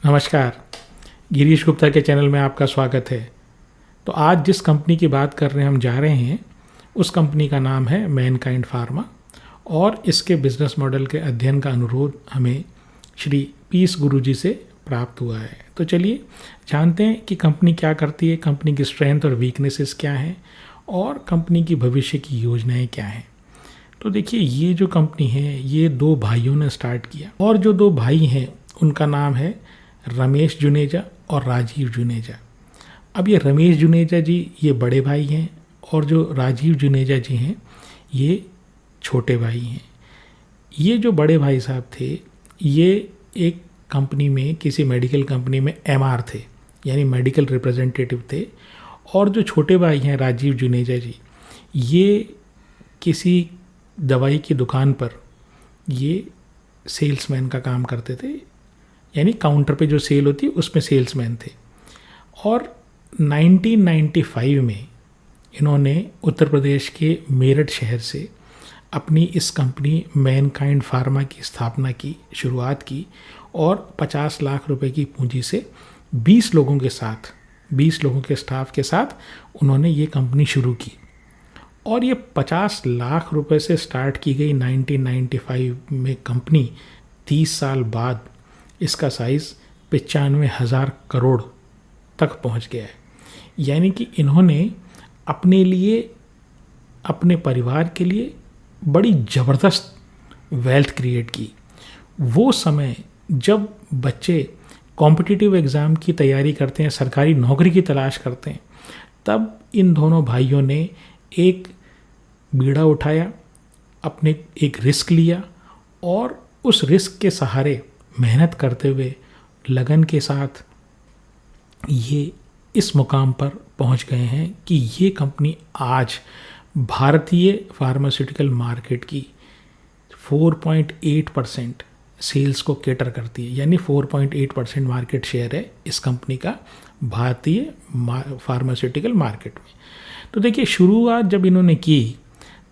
नमस्कार, गिरीश गुप्ता के चैनल में आपका स्वागत है। तो आज जिस कंपनी की बात कर रहे हैं हम जा रहे हैं, उस कंपनी का नाम है मैनकाइंड फार्मा और इसके बिजनेस मॉडल के अध्ययन का अनुरोध हमें श्री पीस गुरुजी से प्राप्त हुआ है। तो चलिए जानते हैं कि कंपनी क्या करती है, कंपनी की स्ट्रेंथ और वीकनेसेस क्या हैं और कंपनी की भविष्य की योजनाएं क्या हैं। तो देखिए, ये जो कंपनी है ये दो भाइयों ने स्टार्ट किया और जो दो भाई हैं उनका नाम है रमेश जुनेजा और राजीव जुनेजा। अब ये रमेश जुनेजा जी ये बड़े भाई हैं और जो राजीव जुनेजा जी हैं ये छोटे भाई हैं। ये जो बड़े भाई साहब थे ये एक कंपनी में, किसी मेडिकल कंपनी में एमआर थे, यानी मेडिकल रिप्रेजेंटेटिव थे। और जो छोटे भाई हैं राजीव जुनेजा जी, ये किसी दवाई की दुकान पर ये सेल्समैन का काम करते थे, यानी काउंटर पे जो सेल होती है उसमें सेल्समैन थे। और 1995 में इन्होंने उत्तर प्रदेश के मेरठ शहर से अपनी इस कंपनी मैनकाइंड फार्मा की स्थापना की, शुरुआत की और 50 लाख रुपए की पूंजी से 20 लोगों के स्टाफ के साथ उन्होंने ये कंपनी शुरू की। और ये 50 लाख रुपए से स्टार्ट की गई 1995 में कंपनी 30 साल बाद इसका साइज़ 95,000 करोड़ तक पहुंच गया है। यानी कि इन्होंने अपने लिए, अपने परिवार के लिए बड़ी ज़बरदस्त वेल्थ क्रिएट की। वो समय जब बच्चे कॉम्पिटिटिव एग्ज़ाम की तैयारी करते हैं, सरकारी नौकरी की तलाश करते हैं, तब इन दोनों भाइयों ने एक बीड़ा उठाया, अपने एक रिस्क लिया और उस रिस्क के सहारे मेहनत करते हुए लगन के साथ ये इस मुकाम पर पहुंच गए हैं कि ये कंपनी आज भारतीय फार्मास्यूटिकल मार्केट की 4.8% सेल्स को केटर करती है। यानी 4.8% मार्केट शेयर है इस कंपनी का भारतीय फार्मास्यूटिकल मार्केट में। तो देखिए, शुरुआत जब इन्होंने की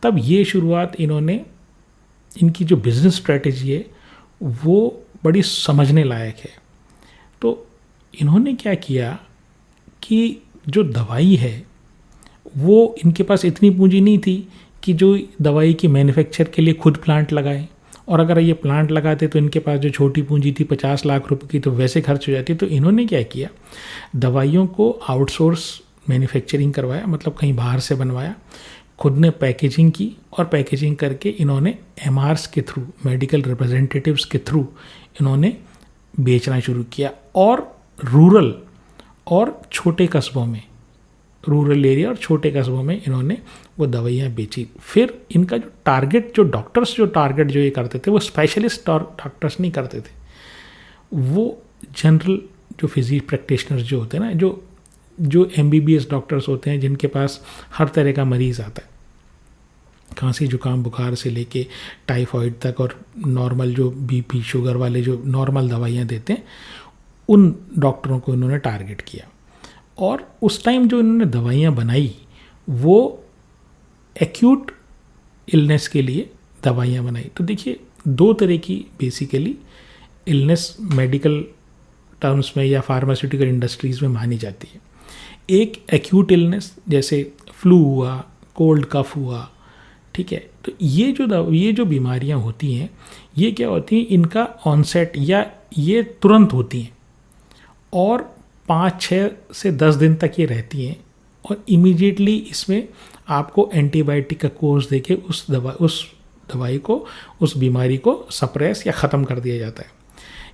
तब ये शुरुआत इनकी जो बिज़नेस स्ट्रेटेजी है वो बड़ी समझने लायक है। तो इन्होंने क्या किया कि जो दवाई है वो इनके पास इतनी पूंजी नहीं थी कि जो दवाई की मैन्युफैक्चर के लिए खुद प्लांट लगाएं, और अगर ये प्लांट लगाते तो इनके पास जो छोटी पूंजी थी 50 लाख रुपए की तो वैसे खर्च हो जाती। तो इन्होंने क्या किया, दवाइयों को आउटसोर्स मैन्युफैक्चरिंग करवाया, मतलब कहीं बाहर से बनवाया, खुद ने पैकेजिंग की और पैकेजिंग करके इन्होंने एमआरस के थ्रू, मेडिकल रिप्रेजेंटेटिव्स के थ्रू इन्होंने बेचना शुरू किया। और रूरल और छोटे कस्बों में, रूरल एरिया और छोटे कस्बों में इन्होंने वो दवाइयाँ बेची। फिर इनका जो टारगेट, जो डॉक्टर्स जो टारगेट जो ये करते थे वो स्पेशलिस्ट डॉक्टर्स नहीं करते थे, वो जनरल जो फिजिक प्रैक्टिशनर्स जो होते हैं ना, जो एमबीबीएस डॉक्टर्स होते हैं, जिनके पास हर तरह का मरीज़ आता है, खांसी जुकाम बुखार से लेके टाइफाइड तक, और नॉर्मल जो बीपी शुगर वाले जो नॉर्मल दवाइयाँ देते हैं, उन डॉक्टरों को इन्होंने टारगेट किया। और उस टाइम जो इन्होंने दवाइयाँ बनाई वो एक्यूट इलनेस के लिए दवाइयाँ बनाई। तो देखिए, दो तरह की बेसिकली इलनेस मेडिकल टर्म्स में या फार्मास्यूटिकल इंडस्ट्रीज़ में मानी जाती है। एक एक्यूट इलनेस, जैसे फ्लू हुआ, कोल्ड कफ हुआ, ठीक है। तो ये जो बीमारियां होती हैं ये क्या होती हैं, इनका ऑनसेट या ये तुरंत होती हैं और 5-6 से 10 दिन तक ये रहती हैं, और इमीडिएटली इसमें आपको एंटीबायोटिक का कोर्स देके उस दवाई को, उस बीमारी को सप्रेस या ख़त्म कर दिया जाता है।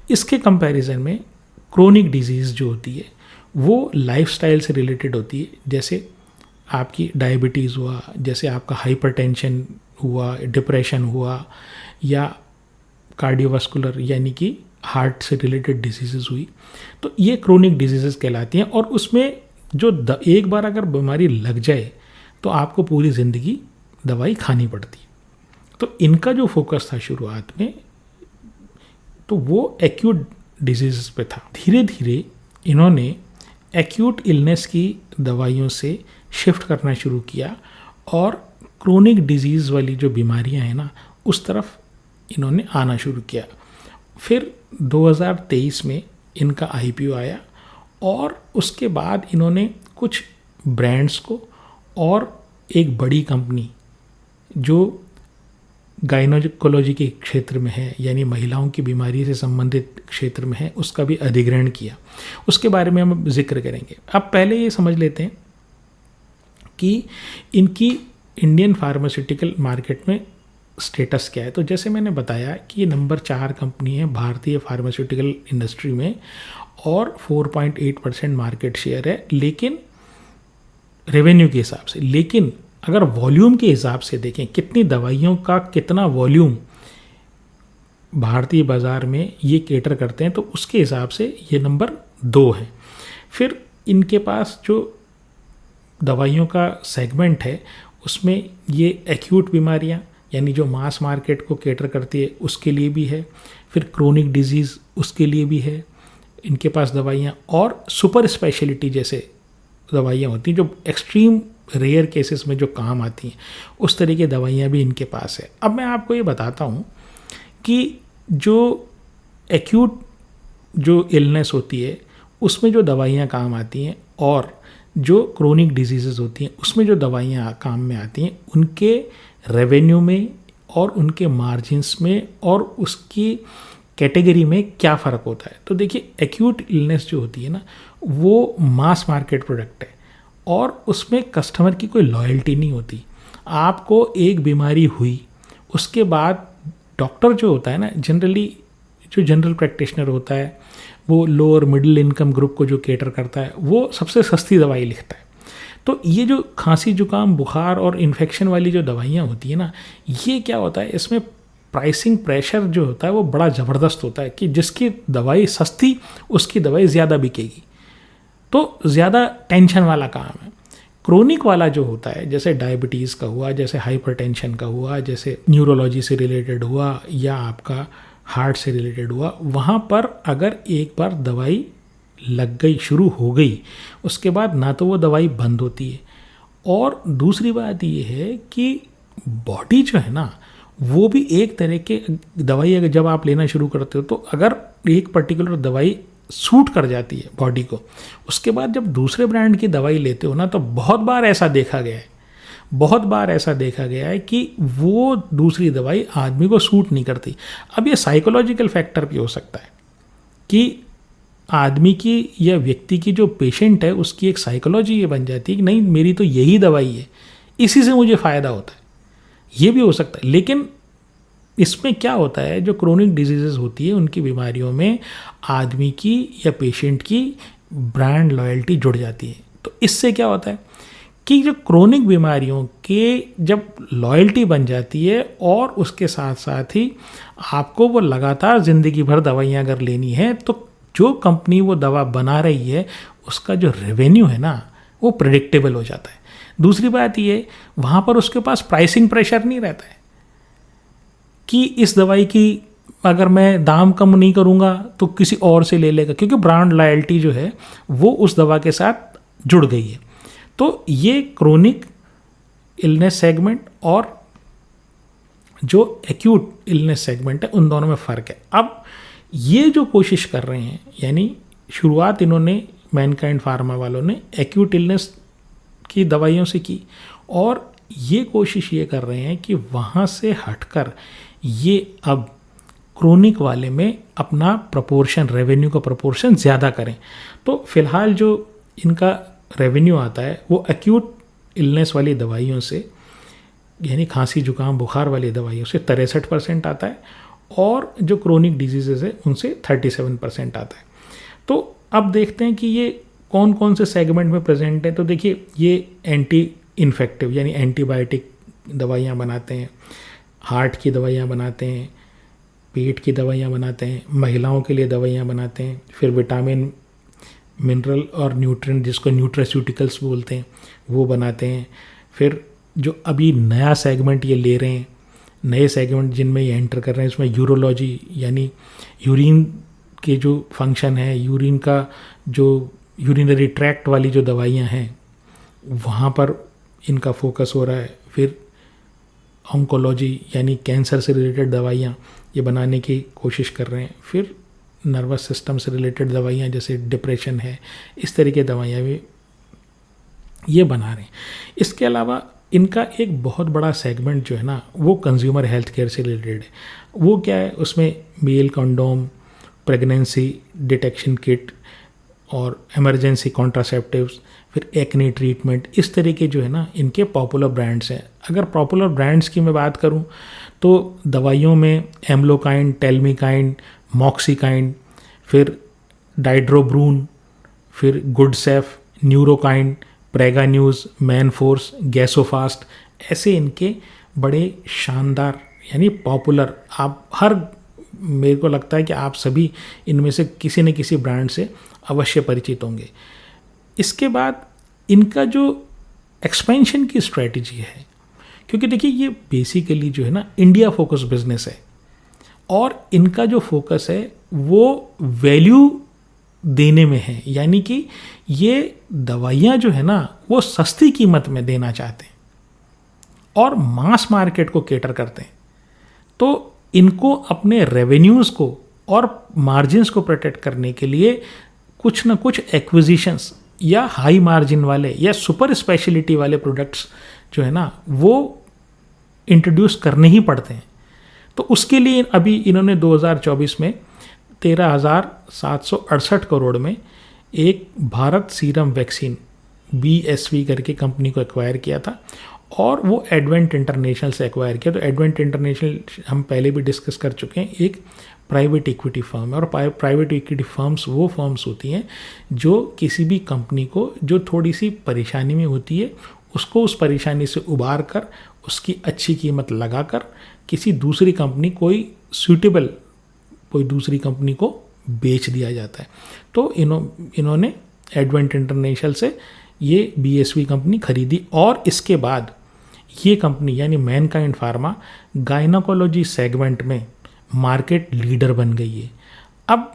इसके कंपैरिजन में क्रोनिक डिजीज़ जो होती है वो लाइफस्टाइल से रिलेटेड होती है। जैसे आपकी डायबिटीज़ हुआ, जैसे आपका हाइपरटेंशन हुआ, डिप्रेशन हुआ, या कार्डियोवास्कुलर यानी कि हार्ट से रिलेटेड डिजीज़ेस हुई, तो ये क्रोनिक डिजीज़ेस कहलाती हैं। और उसमें जो एक बार अगर बीमारी लग जाए तो आपको पूरी ज़िंदगी दवाई खानी पड़ती है। तो इनका जो फोकस था शुरुआत में, तो वो एक्यूट डिजीज़ पे था। धीरे धीरे इन्होंने एक्यूट इलनेस की दवाइयों से शिफ्ट करना शुरू किया और क्रोनिक डिजीज़ वाली जो बीमारियां हैं ना, उस तरफ इन्होंने आना शुरू किया। फिर 2023 में इनका आईपीओ आया और उसके बाद इन्होंने कुछ ब्रांड्स को और एक बड़ी कंपनी जो गायनोकोलॉजी के क्षेत्र में है यानी महिलाओं की बीमारी से संबंधित क्षेत्र में है उसका भी अधिग्रहण किया। उसके बारे में हम जिक्र करेंगे। अब पहले ये समझ लेते हैं कि इनकी इंडियन फार्मास्यूटिकल मार्केट में स्टेटस क्या है। तो जैसे मैंने बताया कि ये नंबर 4 कंपनी है भारतीय फार्मास्यूटिकल इंडस्ट्री में और 4.8% मार्केट शेयर है, लेकिन रेवेन्यू के हिसाब से। लेकिन अगर वॉल्यूम के हिसाब से देखें कितनी दवाइयों का कितना वॉल्यूम भारतीय बाज़ार में ये केटर करते हैं, तो उसके हिसाब से ये नंबर 2 है। फिर इनके पास जो दवाइयों का सेगमेंट है उसमें ये एक्यूट बीमारियां यानी जो मास मार्केट को केटर करती है उसके लिए भी है, फिर क्रोनिक डिजीज़ उसके लिए भी है इनके पास दवाइयाँ, और सुपर स्पेशलिटी जैसे दवाइयाँ होती हैं जो एक्सट्रीम रेयर केसेस में जो काम आती हैं, उस तरह की दवाइयाँ भी इनके पास है। अब मैं आपको ये बताता हूँ कि जो एक्यूट जो इलनेस होती है उसमें जो दवाइयाँ काम आती हैं और जो क्रोनिक डिजीज़ेस होती हैं उसमें जो दवाइयाँ काम में आती हैं, उनके रेवेन्यू में और उनके मार्जिन्स में और उसकी कैटेगरी में क्या फ़र्क होता है। तो देखिए, एक्यूट इलनेस जो होती है ना, वो मास मार्केट प्रोडक्ट है और उसमें कस्टमर की कोई लॉयल्टी नहीं होती। आपको एक बीमारी हुई, उसके बाद डॉक्टर जो होता है ना, जनरली जो जनरल प्रैक्टिशनर होता है वो लोअर मिडिल इनकम ग्रुप को जो केटर करता है, वो सबसे सस्ती दवाई लिखता है। तो ये जो खांसी जुकाम बुखार और इन्फेक्शन वाली जो दवाइयाँ होती है ना, ये क्या होता है, इसमें प्राइसिंग प्रेशर जो होता है वो बड़ा ज़बरदस्त होता है कि जिसकी दवाई सस्ती उसकी दवाई ज़्यादा बिकेगी, तो ज़्यादा टेंशन वाला काम है। क्रोनिक वाला जो होता है, जैसे डायबिटीज़ का हुआ, जैसे हाइपरटेंशन का हुआ, जैसे न्यूरोलॉजी से रिलेटेड हुआ या आपका हार्ट से रिलेटेड हुआ, वहाँ पर अगर एक बार दवाई लग गई, शुरू हो गई, उसके बाद ना तो वो दवाई बंद होती है, और दूसरी बात ये है कि बॉडी जो है ना, वो भी एक तरह के दवाई अगर जब आप लेना शुरू करते हो तो अगर एक पर्टिकुलर दवाई सूट कर जाती है बॉडी को, उसके बाद जब दूसरे ब्रांड की दवाई लेते हो ना, तो बहुत बार ऐसा देखा गया है कि वो दूसरी दवाई आदमी को सूट नहीं करती। अब ये साइकोलॉजिकल फैक्टर भी हो सकता है कि आदमी की या व्यक्ति की जो पेशेंट है उसकी एक साइकोलॉजी ये बन जाती है कि नहीं, मेरी तो यही दवाई है, इसी से मुझे फ़ायदा होता है। ये भी हो सकता है। लेकिन इसमें क्या होता है, जो क्रोनिक डिजीज़ेस होती है उनकी बीमारियों में आदमी की या पेशेंट की ब्रांड लॉयल्टी जुड़ जाती है। तो इससे क्या होता है कि जो क्रोनिक बीमारियों के जब लॉयल्टी बन जाती है और उसके साथ साथ ही आपको वो लगातार ज़िंदगी भर दवाइयाँ अगर लेनी है, तो जो कंपनी वो दवा बना रही है उसका जो रेवेन्यू है ना, वो प्रेडिक्टेबल हो जाता है। दूसरी बात ये, वहाँ पर उसके पास प्राइसिंग प्रेशर नहीं रहता है कि इस दवाई की अगर मैं दाम कम नहीं करूँगा तो किसी और से ले लेगा, क्योंकि ब्रांड लॉयल्टी जो है वो उस दवा के साथ जुड़ गई है। तो ये क्रोनिक इलनेस सेगमेंट और जो एक्यूट इलनेस सेगमेंट है, उन दोनों में फ़र्क है। अब ये जो कोशिश कर रहे हैं, यानी शुरुआत इन्होंने मैनकाइंड फार्मा वालों ने एक्यूट इलनेस की दवाइयों से की, और ये कोशिश ये कर रहे हैं कि वहाँ से हटकर ये अब क्रोनिक वाले में अपना प्रोपोर्शन, रेवेन्यू का प्रोपोर्शन ज़्यादा करें। तो फिलहाल जो इनका रेवेन्यू आता है वो एक्यूट इलनेस वाली दवाइयों से, यानी खांसी जुकाम बुखार वाली दवाइयों से 63% आता है, और जो क्रोनिक डिजीज़ेस है उनसे 37% आता है। तो अब देखते हैं कि ये कौन कौन से सेगमेंट में प्रेजेंट है। तो देखिए, ये एंटी इन्फेक्टिव यानी एंटीबायोटिक दवाइयाँ बनाते हैं, हार्ट की दवाइयाँ बनाते हैं, पेट की दवाइयाँ बनाते हैं, महिलाओं के लिए दवाइयाँ बनाते हैं, फिर विटामिन मिनरल और न्यूट्रिएंट जिसको न्यूट्रास्यूटिकल्स बोलते हैं वो बनाते हैं। फिर जो अभी नया सेगमेंट ये ले रहे हैं, नए सेगमेंट जिनमें ये एंटर कर रहे हैं, इसमें यूरोलॉजी यानी यूरिन के जो फंक्शन है, यूरिन का जो यूरिनरी ट्रैक्ट वाली जो दवाइयाँ हैं वहाँ पर इनका फोकस हो रहा है। फिर ऑन्कोलॉजी यानी कैंसर से रिलेटेड दवाइयाँ ये बनाने की कोशिश कर रहे हैं। फिर नर्वस सिस्टम से रिलेटेड दवाइयाँ जैसे डिप्रेशन है, इस तरह की दवाइयाँ भी ये बना रहे हैं। इसके अलावा इनका एक बहुत बड़ा सेगमेंट जो है ना वो कंज्यूमर हेल्थ केयर से रिलेटेड है। वो क्या है, उसमें male condom, pregnancy detection kit और इमरजेंसी कॉन्ट्रासेप्टिव्स, फिर एक्ने ट्रीटमेंट, इस तरह के जो है ना इनके पॉपुलर ब्रांड्स हैं। अगर पॉपुलर ब्रांड्स की मैं बात करूं तो दवाइयों में एम्लोकाइंड, टेल्मिकाइंड, मॉक्सिकाइंड, फिर डाइड्रोब्रून, फिर गुडसेफ, न्यूरोकाइंड, प्रेगान्यूज़, मैनफोर्स, गैसोफास्ट, ऐसे इनके बड़े शानदार यानी पॉपुलर, आप हर, मेरे को लगता है कि आप सभी इनमें से किसी न किसी ब्रांड से अवश्य परिचित होंगे। इसके बाद इनका जो एक्सपेंशन की स्ट्रेटजी है, क्योंकि देखिए ये बेसिकली जो है ना इंडिया फोकस बिजनेस है और इनका जो फोकस है वो वैल्यू देने में है, यानी कि ये दवाइयाँ जो है ना वो सस्ती कीमत में देना चाहते हैं और मास मार्केट को केटर करते हैं। तो इनको अपने रेवेन्यूज़ को और मार्जिन्स को प्रोटेक्ट करने के लिए कुछ ना कुछ एक्विजिशंस या हाई मार्जिन वाले या सुपर स्पेशलिटी वाले प्रोडक्ट्स जो है ना वो इंट्रोड्यूस करने ही पड़ते हैं। तो उसके लिए अभी इन्होंने 2024 में 13,768 करोड़ में एक भारत सीरम वैक्सीन BSV करके कंपनी को एक्वायर किया था और वो एडवेंट इंटरनेशनल से एक्वायर किया। तो एडवेंट इंटरनेशनल हम पहले भी डिस्कस कर चुके हैं, एक प्राइवेट इक्विटी फर्म है और प्राइवेट इक्विटी फर्म्स वो फर्म्स होती हैं जो किसी भी कंपनी को जो थोड़ी सी परेशानी में होती है उसको उस परेशानी से उबार कर उसकी अच्छी कीमत लगाकर किसी दूसरी कंपनी कोई दूसरी कंपनी को बेच दिया जाता है। तो इन्होंने एडवेंट इंटरनेशनल से ये BSV कंपनी खरीदी और इसके बाद ये कंपनी यानी मैनकाइंड फार्मा गायनाकोलॉजी सेगमेंट में मार्केट लीडर बन गई है। अब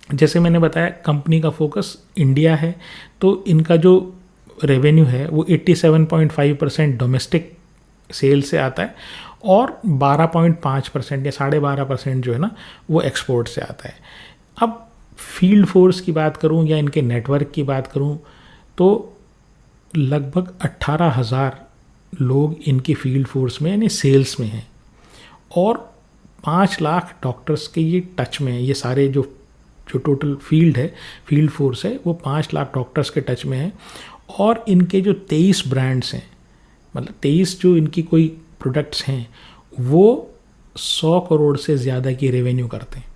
जैसे मैंने बताया कंपनी का फोकस इंडिया है, तो इनका जो रेवेन्यू है वो 87.5% डोमेस्टिक सेल से आता है और 12.5% या 12.5% जो है ना वो एक्सपोर्ट से आता है। अब फील्ड फोर्स की बात करूं या इनके नेटवर्क की बात करूं तो लगभग 18,000 लोग इनकी फील्ड फोर्स में यानी सेल्स में हैं और 5 लाख डॉक्टर्स के ये टच में है। ये सारे जो टोटल फील्ड फोर्स है वो 5 लाख डॉक्टर्स के टच में है और इनके जो 23 ब्रांड्स हैं, मतलब 23 जो इनकी कोई प्रोडक्ट्स हैं वो 100 करोड़ से ज़्यादा की रेवेन्यू करते हैं।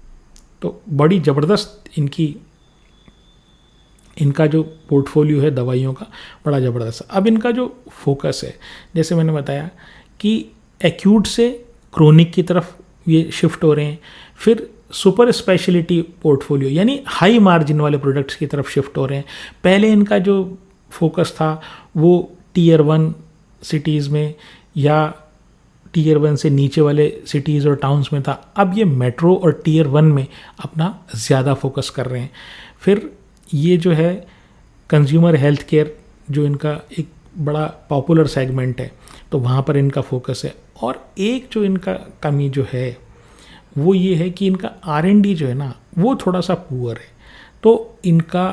तो बड़ी ज़बरदस्त इनका जो पोर्टफोलियो है दवाइयों का बड़ा ज़बरदस्त। अब इनका जो फोकस है जैसे मैंने बताया कि एक्यूट से क्रोनिक की तरफ ये शिफ्ट हो रहे हैं, फिर सुपर स्पेशलिटी पोर्टफोलियो यानी हाई मार्जिन वाले प्रोडक्ट्स की तरफ शिफ्ट हो रहे हैं। पहले इनका जो फोकस था वो Tier 1 सिटीज़ में या Tier 1 से नीचे वाले सिटीज़ और टाउन्स में था। अब ये मेट्रो और Tier 1 में अपना ज़्यादा फोकस कर रहे हैं। फिर ये जो है कंज्यूमर हेल्थ केयर जो इनका एक बड़ा पॉपुलर सेगमेंट है, तो वहाँ पर इनका फोकस है। और एक जो इनका कमी जो है वो ये है कि इनका R&D जो है ना वो थोड़ा सा पुअर है। तो इनका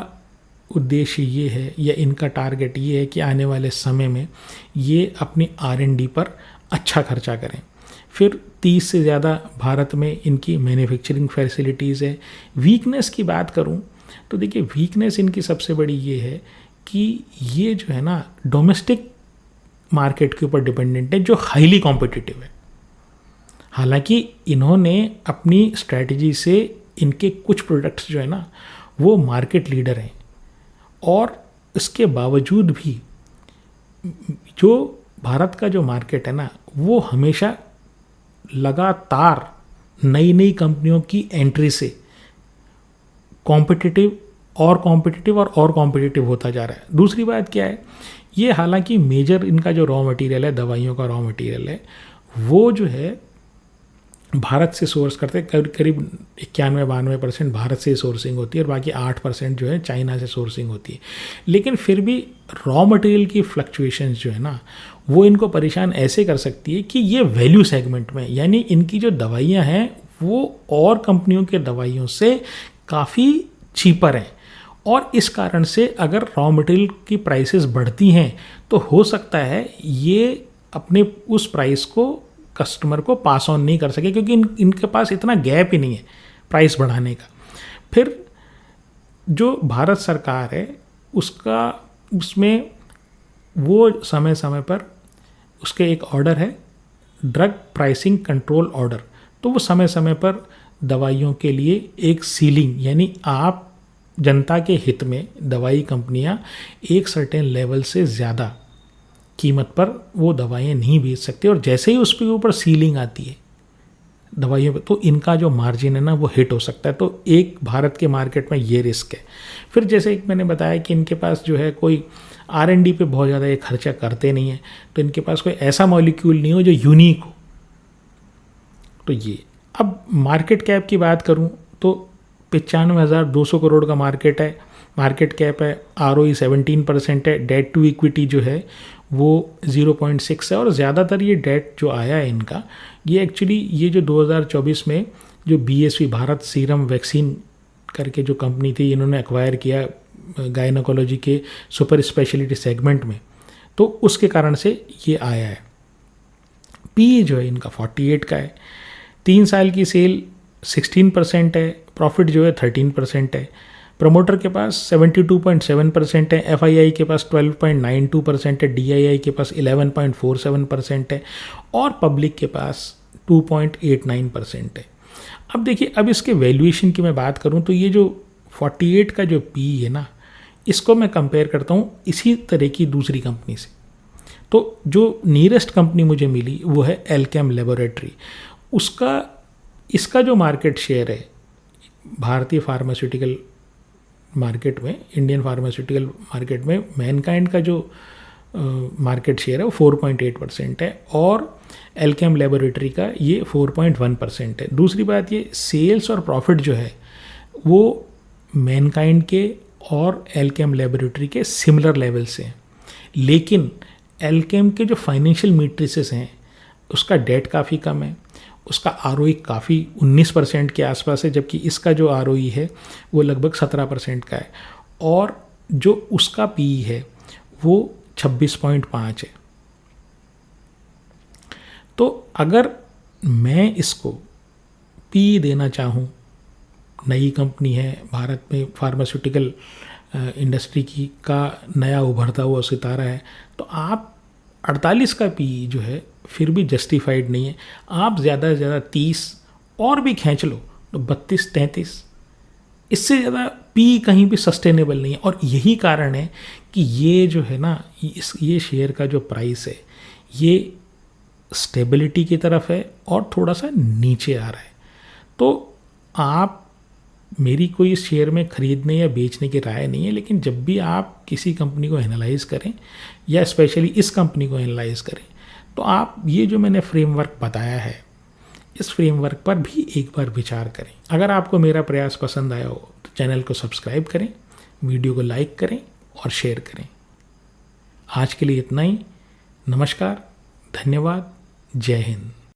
उद्देश्य ये है या इनका टारगेट ये है कि आने वाले समय में ये अपनी R&D पर अच्छा खर्चा करें। फिर 30 से ज़्यादा भारत में इनकी मैन्युफैक्चरिंग फैसिलिटीज़ है। वीकनेस की बात करूं तो देखिए वीकनेस इनकी सबसे बड़ी ये है कि ये जो है ना डोमेस्टिक मार्केट के ऊपर डिपेंडेंट है जो हाईली कॉम्पिटिटिव है। हालांकि इन्होंने अपनी स्ट्रैटेजी से इनके कुछ प्रोडक्ट्स जो है ना वो मार्केट लीडर हैं और इसके बावजूद भी जो भारत का जो मार्केट है ना वो हमेशा लगातार नई नई कंपनियों की एंट्री से कॉम्पिटिटिव और कॉम्पिटिटिव होता जा रहा है। दूसरी बात क्या है, ये हालांकि मेजर इनका जो रॉ मटेरियल है, दवाइयों का रॉ मटेरियल है, वो जो है भारत से सोर्स करते हैं। करीब 91-92% भारत से सोर्सिंग होती है और बाकी 8% जो है चाइना से सोर्सिंग होती है। लेकिन फिर भी रॉ मटेरियल की फ्लक्चुएशंस जो है ना वो इनको परेशान ऐसे कर सकती है कि ये वैल्यू सेगमेंट में यानी इनकी जो दवाइयाँ हैं वो और कंपनियों के दवाइयों से काफ़ी चीपर हैं। और इस कारण से अगर रॉ मटेरियल की प्राइसेस बढ़ती हैं तो हो सकता है ये अपने उस प्राइस को कस्टमर को पास ऑन नहीं कर सके, क्योंकि इनके पास इतना गैप ही नहीं है प्राइस बढ़ाने का। फिर जो भारत सरकार है उसमें वो समय समय पर उसके एक ऑर्डर है ड्रग प्राइसिंग कंट्रोल ऑर्डर, तो वो समय समय पर दवाइयों के लिए एक सीलिंग, यानी आप जनता के हित में दवाई कंपनियां एक सर्टेन लेवल से ज़्यादा कीमत पर वो दवाइयाँ नहीं बेच सकती, और जैसे ही उस पर ऊपर सीलिंग आती है दवाइयों पे तो इनका जो मार्जिन है ना वो हिट हो सकता है। तो एक भारत के मार्केट में ये रिस्क है। फिर जैसे एक मैंने बताया कि इनके पास जो है कोई R&D पे बहुत ज़्यादा ये खर्चा करते नहीं है, तो इनके पास कोई ऐसा मॉलिक्यूल नहीं हो जो यूनिक हो। तो ये अब मार्केट कैप की बात करूँ तो 95,200 करोड़ का मार्केट कैप है। ROE 17% है। डेट टू इक्विटी जो है वो 0.6 है। और ज़्यादातर ये डेट जो आया है इनका, ये एक्चुअली ये जो 2024 में जो BSV भारत सीरम वैक्सीन करके जो कंपनी थी, इन्होंने एक्वायर किया गायनोकोलॉजी के सुपर स्पेशलिटी सेगमेंट में, तो उसके कारण से ये आया है। PE जो है इनका 48 का है। 3 साल की सेल 16% है। प्रॉफिट जो है 13% है। प्रमोटर के पास 72.7% है। FII के पास 12.92% है। DII के पास 11.47% है। और पब्लिक के पास 2.89% है। अब देखिए, अब इसके वैल्यूएशन की मैं बात करूं तो ये जो 48 का जो PE है ना, इसको मैं कंपेयर करता हूं इसी तरह की दूसरी कंपनी से। तो जो नियरेस्ट कंपनी मुझे मिली वो है एल्केम लेबोरेटरी। इसका जो मार्केट शेयर है भारतीय फार्मास्यूटिकल मार्केट में, इंडियन फार्मास्यूटिकल मार्केट में मैनकाइंड का जो मार्केट शेयर है वो 4.8% है, और एल्केम लेबोरेटरी का ये 4.1% है। दूसरी बात, ये सेल्स और प्रॉफिट जो है वो मैनकाइंड के और एल्केम लेबोरेटरी के सिमिलर लेवल से हैं, लेकिन एल्केम के जो फाइनेंशियल मीट्रिसेस हैं उसका डेट काफ़ी कम है, उसका ROE काफ़ी 19% के आसपास है, जबकि इसका जो ROE है वो लगभग 17% का है, और जो उसका PE है वो 26.5 है। तो अगर मैं इसको PE देना चाहूँ, नई कंपनी है भारत में फार्मास्यूटिकल इंडस्ट्री की का नया उभरता हुआ सितारा है, तो आप 48 का PE जो है फिर भी जस्टिफाइड नहीं है। आप ज़्यादा से ज़्यादा 30 और भी खींच लो तो 32-33, इससे ज़्यादा PE कहीं भी सस्टेनेबल नहीं है। और यही कारण है कि ये जो है ना, ये शेयर का जो प्राइस है ये स्टेबिलिटी की तरफ है और थोड़ा सा नीचे आ रहा है। तो आप, मेरी कोई इस शेयर में खरीदने या बेचने की राय नहीं है, लेकिन जब भी आप किसी कंपनी को एनालाइज करें या स्पेशली इस कंपनी को एनालाइज करें, तो आप ये जो मैंने फ्रेमवर्क बताया है इस फ्रेमवर्क पर भी एक बार विचार करें। अगर आपको मेरा प्रयास पसंद आया हो तो चैनल को सब्सक्राइब करें, वीडियो को लाइक करें और शेयर करें। आज के लिए इतना ही। नमस्कार, धन्यवाद, जय हिंद।